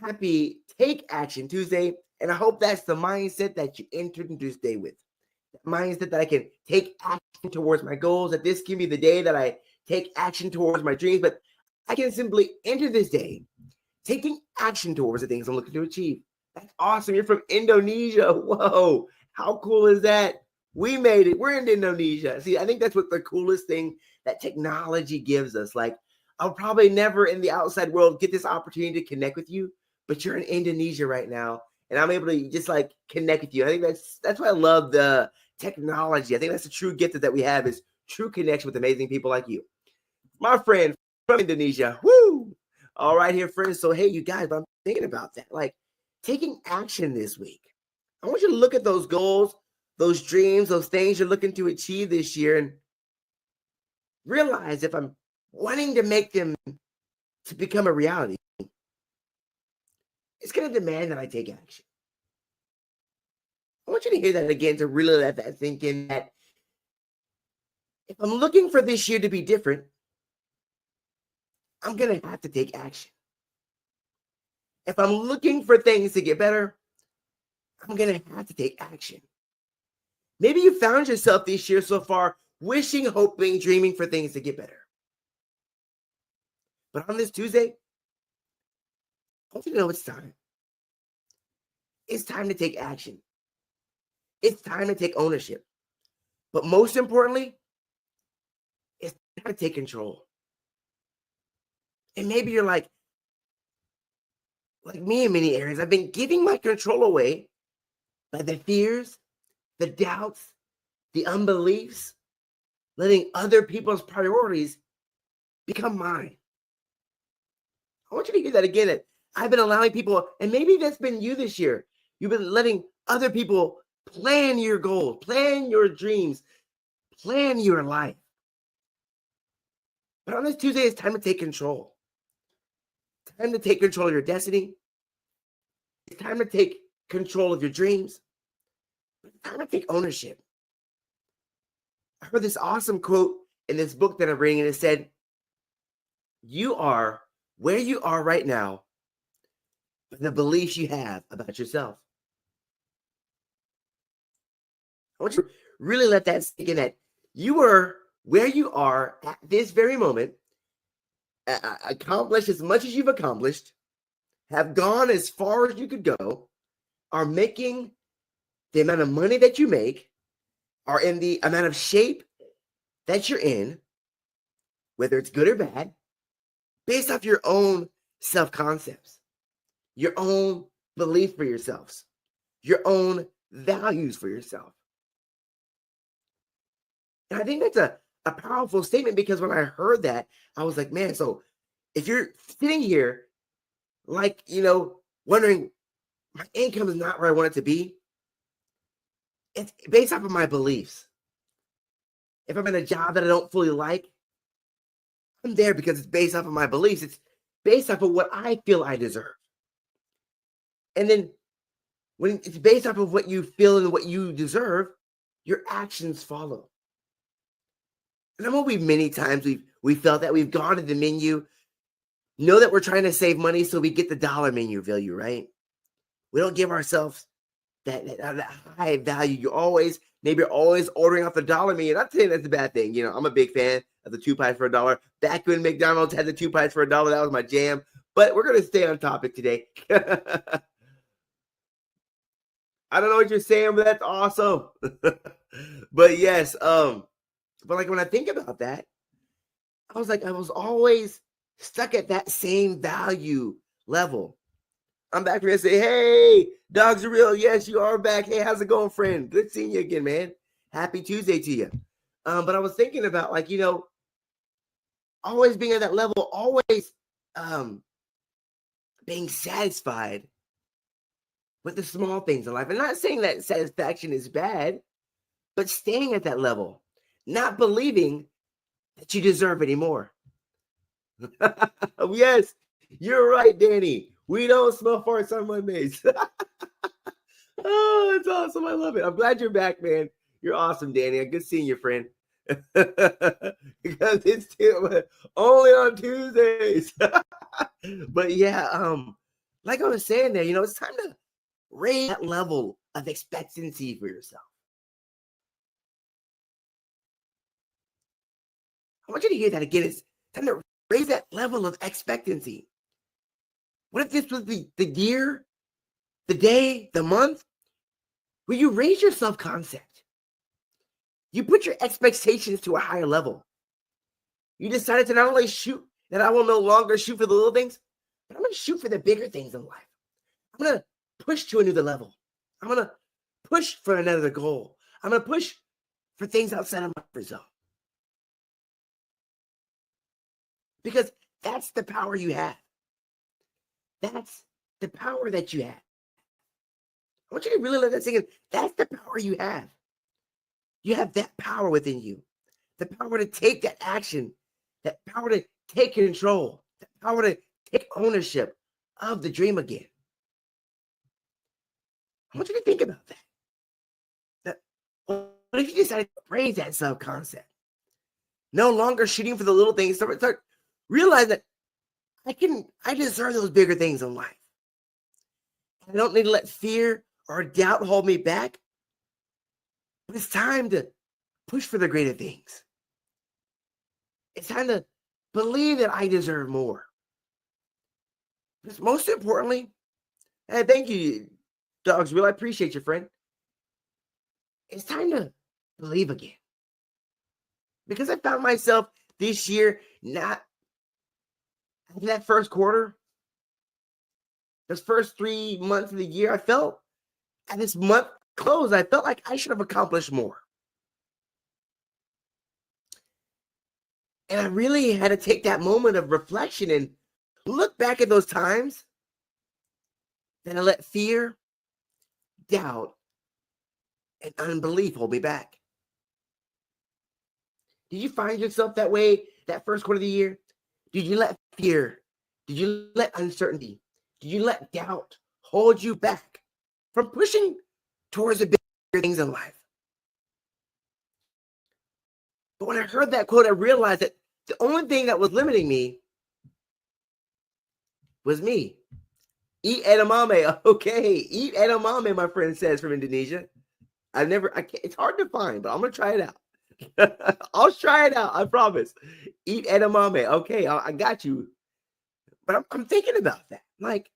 happy Take Action Tuesday. And I hope that's the mindset that you entered into this day with. The mindset that I can take action towards my goals, that this can be the day that I take action towards my dreams, but I can simply enter this day taking action towards the things I'm looking to achieve. That's awesome. You're from Indonesia. Whoa. How cool is that? We made it. We're in Indonesia. See, I think that's what the coolest thing that technology gives us. Like, I'll probably never in the outside world get this opportunity to connect with you, but you're in Indonesia right now, and I'm able to just like connect with you. I think that's why I love the technology. I think that's the true gift that we have is true connection with amazing people like you. My friend from Indonesia. Woo! All right here, friends. So, hey, you guys, I'm thinking about that. Like, taking action this week. I want you to look at those goals, those dreams, those things you're looking to achieve this year, and realize if I'm wanting to make them to become a reality, it's going to demand that I take action. I want you to hear that again to really let that sink in, that if I'm looking for this year to be different, I'm going to have to take action. If I'm looking for things to get better, I'm going to have to take action. Maybe you found yourself this year so far wishing, hoping, dreaming for things to get better. But on this Tuesday, I want you to know it's time. It's time to take action. It's time to take ownership. But most importantly, it's time to take control. And maybe you're like me in many areas, I've been giving my control away by the fears, the doubts, the unbeliefs, letting other people's priorities become mine. I want you to hear that again. That I've been allowing people, and maybe that's been you this year. You've been letting other people plan your goals, plan your dreams, plan your life. But on this Tuesday, it's time to take control. It's time to take control of your destiny. It's time to take control of your dreams. It's time to take ownership. I heard this awesome quote in this book that I'm reading, and it said, "You are where you are right now by the beliefs you have about yourself." I want you to really let that sink in, that you are where you are at this very moment, accomplished as much as you've accomplished, have gone as far as you could go, are making the amount of money that you make, are in the amount of shape that you're in, whether it's good or bad, based off your own self-concepts, your own belief for yourselves, your own values for yourself. And I think that's a powerful statement, because when I heard that, I was like, man, so if you're sitting here like, wondering, my income is not where I want it to be, it's based off of my beliefs. If I'm in a job that I don't fully like, I'm there because it's based off of my beliefs. It's based off of what I feel I deserve. And then when it's based off of what you feel and what you deserve, your actions follow. And I know many times we felt that we've gone to the menu, know that we're trying to save money, so we get the dollar menu value, right? We don't give ourselves that high value. You're always ordering off the dollar menu. Not saying that's a bad thing. I'm a big fan of the 2 pies for $1. Back when McDonald's had the 2 pies for $1, that was my jam. But we're going to stay on topic today. I don't know what you're saying, but that's awesome. But yes, but like when I think about that, I was always stuck at that same value level. I'm back here and say, hey, dogs are real. Yes, you are back. Hey, how's it going, friend? Good seeing you again, man. Happy Tuesday to you. But I was thinking about always being at that level, always being satisfied with the small things in life. And not saying that satisfaction is bad, but staying at that level, not believing that you deserve any more. Yes, you're right, Danny. We don't smell farts on Mondays. Oh, it's awesome. I love it. I'm glad you're back, man. You're awesome, Danny. Good seeing you, friend. Because it's only on Tuesdays. But yeah, like I was saying there, it's time to raise that level of expectancy for yourself. I want you to hear that again. It's time to raise that level of expectancy. What if this was the year, the day, the month where you raise your self concept? You put your expectations to a higher level. You decided to not only shoot, that I will no longer shoot for the little things, but I'm going to shoot for the bigger things in life. I'm going to push to another level. I'm going to push for another goal. I'm going to push for things outside of my comfort zone. Because that's the power you have. That's the power that you have. I want you to really let that sink in. That's the power you have. You have that power within you. The power to take that action, that power to take control, the power to take ownership of the dream again. I want you to think about that. What if you decided to raise that self-concept? No longer shooting for the little things. Start realize that I deserve those bigger things in life. I don't need to let fear or doubt hold me back. But it's time to push for the greater things. It's time to believe that I deserve more. Because most importantly, and thank you, Dogs Will. I appreciate you, friend. It's time to believe again. Because I found myself this year not after that first quarter, those first 3 months of the year, I felt at this month close, I felt like I should have accomplished more. And I really had to take that moment of reflection and look back at those times that I let fear, doubt, and unbelief hold me back. Did you find yourself that way that first quarter of the year? Did you let fear, did you let uncertainty, did you let doubt hold you back from pushing towards the bigger things in life? But when I heard that quote, I realized that the only thing that was limiting me was me. Eat edamame. Okay, eat edamame, my friend says from Indonesia. I can't, it's hard to find, but I'm going to try it out. I'll try it out. I promise. Eat edamame. Okay, I got you. But I'm thinking about that. Like,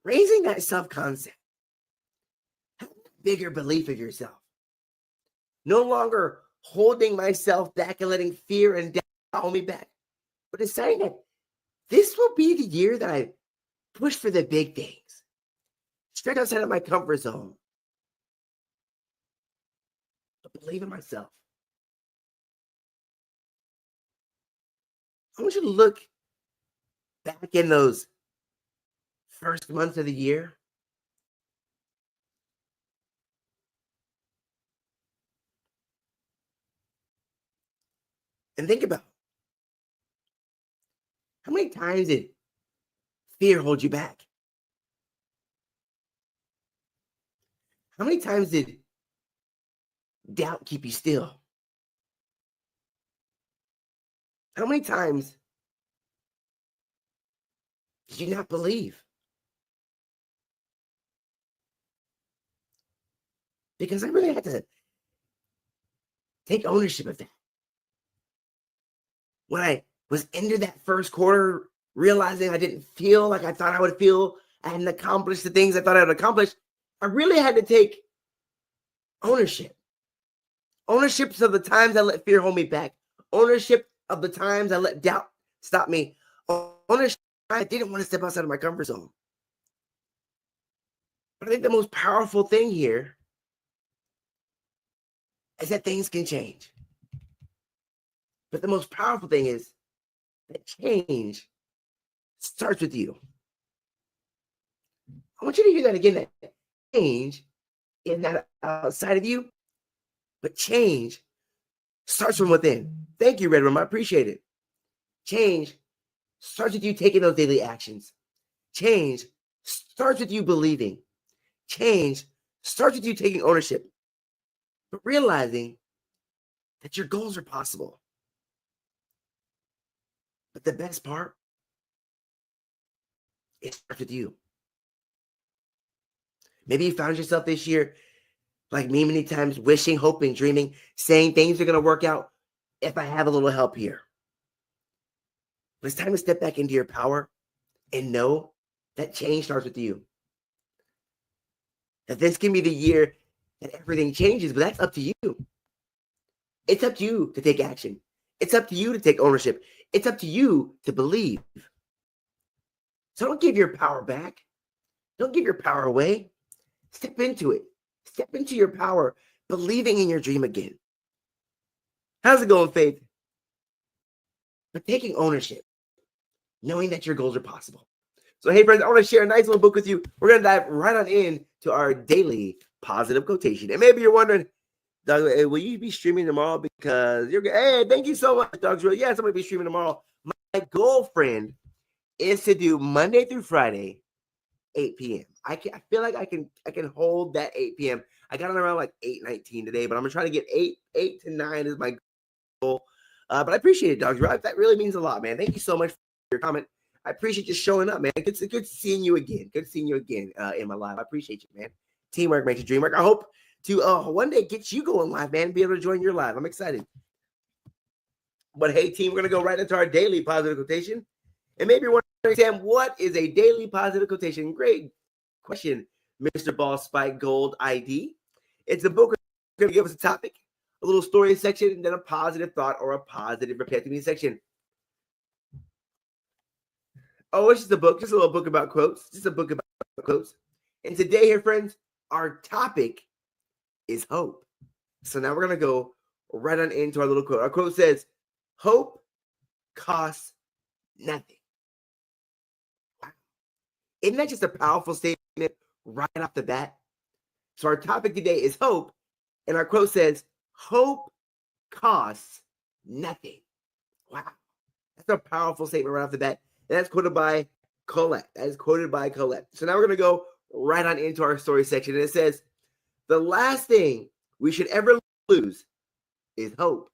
raising that self-concept. Have a bigger belief of yourself. No longer holding myself back and letting fear and doubt hold me back. But deciding that this will be the year that I push for the big things. Straight outside of my comfort zone. But believe in myself. I want you to look back in those first months of the year. And think about how many times did fear hold you back? How many times did doubt keep you still? How many times did you not believe? Because I really had to take ownership of that. When I was into that first quarter, realizing I didn't feel like I thought I would feel, I hadn't accomplished the things I thought I would accomplish, I really had to take ownership. Ownership of the times I let fear hold me back. Ownership of the times I let doubt stop me. Ownership, I didn't want to step outside of my comfort zone. But I think the most powerful thing here is that things can change. But the most powerful thing is that change starts with you. I want you to hear that again. That change is not outside of you, but change starts from within. Thank you, Red Room. I appreciate it. Change starts with you taking those daily actions. Change starts with you believing. Change starts with you taking ownership, but realizing that your goals are possible. But the best part It starts with you. Maybe you found yourself this year, like me, many times, wishing, hoping, dreaming, saying things are going to work out if I have a little help here. But it's time to step back into your power and know that change starts with you. That this can be the year that everything changes, but that's up to you. It's up to you to take action. It's up to you to take ownership. It's up to you to believe. So don't give your power back. Don't give your power away. Step into it. Step into your power, believing in your dream again. How's it going, Faith? But taking ownership, knowing that your goals are possible. So, hey, friends, I want to share a nice little book with you. We're going to dive right on in to our daily positive quotation. And maybe you're wondering, Doug, will you be streaming tomorrow? Because you're good. Hey, thank you so much, Doug. Yes, I'm going to be streaming tomorrow. My girlfriend is to do Monday through Friday, 8 p.m. I feel like I can hold that 8 p.m. I got on around like 8:19 today, but I'm gonna try to get 8 to 9 is my goal. But I appreciate it, Dogs. That really means a lot, man. Thank you so much for your comment. I appreciate you showing up, man. It's good seeing you again. Good seeing you again in my live. I appreciate you, man. Teamwork makes the dream work. I hope to one day get you going live, man. Be able to join your live. I'm excited. But hey, team, we're gonna go right into our daily positive quotation. And maybe you're wondering, Sam, what is a daily positive quotation? Great question, Mr. Ball Spike Gold ID. It's a book going to give us a topic, a little story section, and then a positive thought or a positive repent to me section. Oh, it's just a book, just a little book about quotes, just a book about quotes. And today, here, friends, our topic is hope. So now we're going to go right on into our little quote. Our quote says, hope costs nothing. Isn't that just a powerful statement right off the bat? So our topic today is hope, and our quote says, hope costs nothing. Wow. That's a powerful statement right off the bat. And that's quoted by Colette. That is quoted by Colette. So now we're going to go right on into our story section. And it says, the last thing we should ever lose is hope.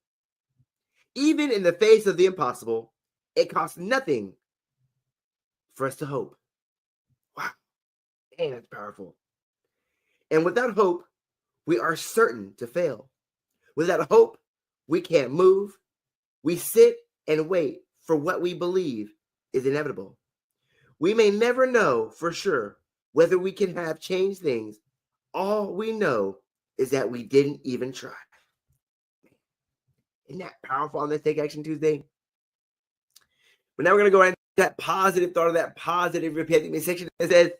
Even in the face of the impossible, it costs nothing for us to hope. Wow. Man, that's powerful. And without hope, we are certain to fail. Without hope, we can't move. We sit and wait for what we believe is inevitable. We may never know for sure whether we can have changed things. All we know is that we didn't even try. Isn't that powerful on this Take Action Tuesday? But now we're going to go into that positive thought of that positive repenting section. It says,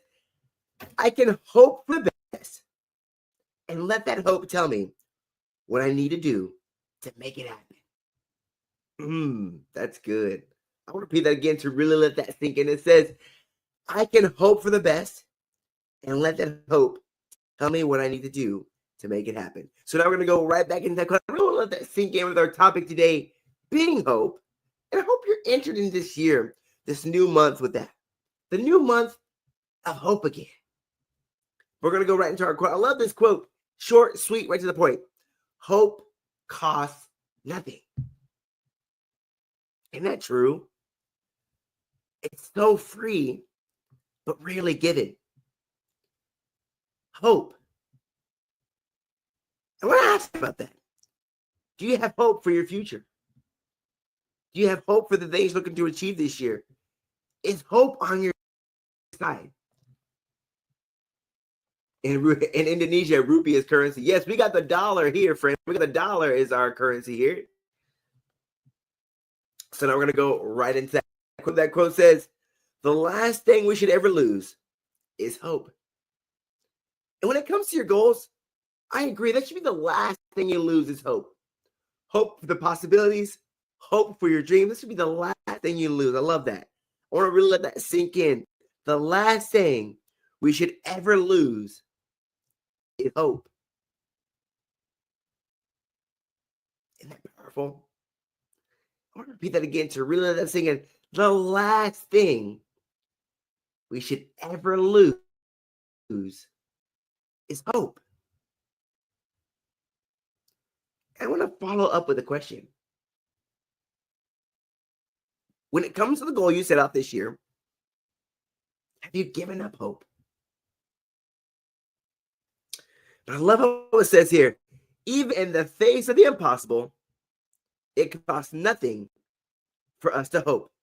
I can hope for the best and let that hope tell me what I need to do to make it happen. That's good. I want to repeat that again to really let that sink in. It says, I can hope for the best and let that hope tell me what I need to do to make it happen. So now we're going to go right back into that. I'm going to let that sink in with our topic today, being hope. And I hope you're entered in this year, this new month with that. The new month of hope again. We're going to go right into our quote. I love this quote. Short, sweet, right to the point. Hope costs nothing. Isn't that true? It's so free, but rarely given. Hope. I want to ask you about that. Do you have hope for your future? Do you have hope for the things you're looking to achieve this year? Is hope on your side? In Indonesia, rupee is currency. Yes, we got the dollar here, friend. We got the dollar is our currency here. So now we're going to go right into that. That quote says, the last thing we should ever lose is hope. And when it comes to your goals, I agree. That should be the last thing you lose is hope. Hope for the possibilities, hope for your dreams. This should be the last thing you lose. I love that. I want to really let that sink in. The last thing we should ever lose is hope. Isn't that powerful? I want to repeat that again to really let that sink in. The last thing we should ever lose is hope. I want to follow up with a question. When it comes to the goal you set out this year, Have you given up hope? But I love how it says here, even in the face of the impossible, it costs nothing for us to hope.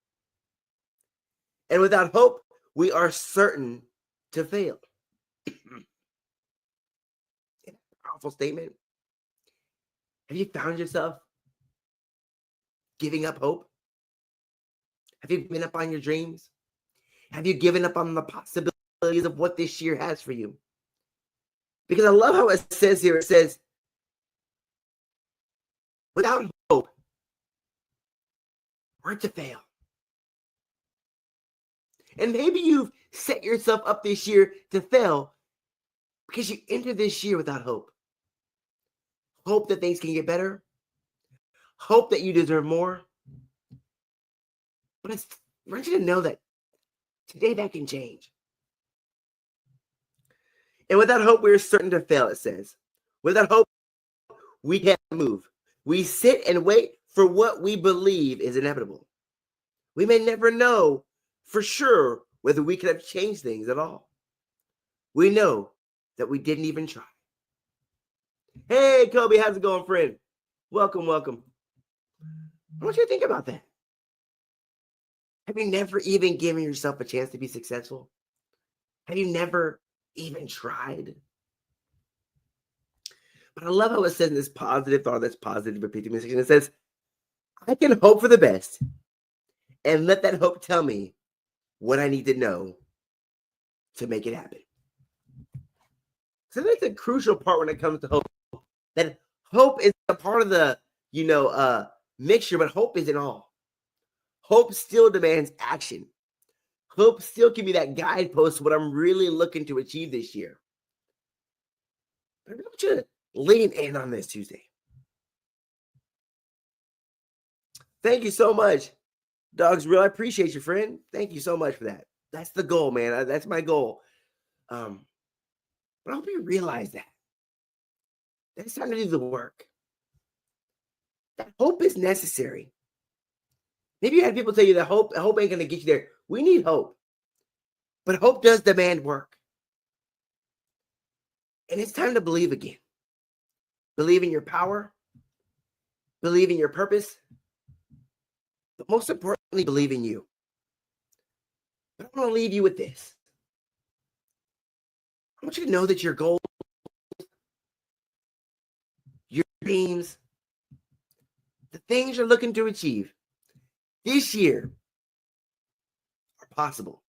And without hope, we are certain to fail. Powerful statement. Have you found yourself giving up hope? Have you given up on your dreams? Have you given up on the possibilities of what this year has for you? Because I love how it says here, it says, without hope, we're to fail. And maybe you've set yourself up this year to fail because you entered this year without hope. Hope that things can get better. Hope that you deserve more. But I want you to know that today that can change. And without hope, we're certain to fail, it says. Without hope, we can't move. We sit and wait for what we believe is inevitable. We may never know for sure whether we could have changed things at all. We know that we didn't even try. Hey, Kobe, how's it going, friend? Welcome, welcome. I want you to think about that. Have you never even given yourself a chance to be successful? Have you never even tried? But I love how it says in this positive thought, that's positive optimistic. It says, I can hope for the best and let that hope tell me what I need to know to make it happen. So that's a crucial part when it comes to hope. That hope is a part of the, mixture, but hope isn't all. Hope still demands action. Hope still can be that guidepost to what I'm really looking to achieve this year. But I want you to lean in on this Tuesday. Thank you so much, Dogs Real. I appreciate you, friend. Thank you so much for that. That's the goal, man. That's my goal. But I hope you realize that. It's time to do the work. That hope is necessary. Maybe you had people tell you that hope ain't going to get you there. We need hope. But hope does demand work. And it's time to believe again. Believe in your power. Believe in your purpose. But most importantly, believe in you. But I want to leave you with this. I want you to know that your goals, your dreams, the things you're looking to achieve this year are possible.